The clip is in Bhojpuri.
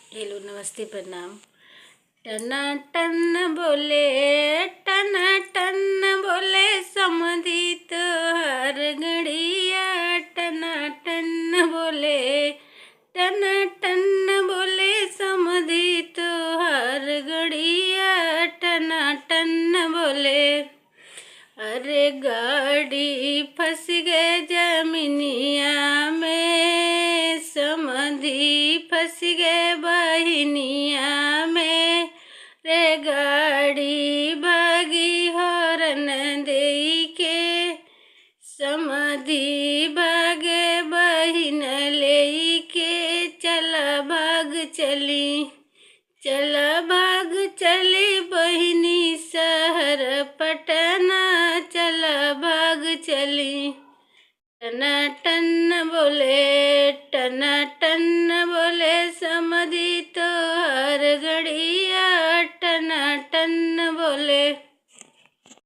हेलो नमस्ते प्रणाम। टना टन बोले, टना टन बोले समधी तोहार गड़िया। टना टन बोले, टना टन बोले समधी तोहार गड़िया। टना टन बोले, अरे गाड़ी फंस गए जमीनिया में, समधी फंस गए बहिनिया में। रे गाड़ी भागी हॉर्न देई के, समधी भागे बहिन लेई के। चला भाग चली, चला भाग चली बहिनी शहर पटना। चला भाग चली, टना टन बोले, टना टन बोले समधी तोहार गड़िया। टना टन बोले।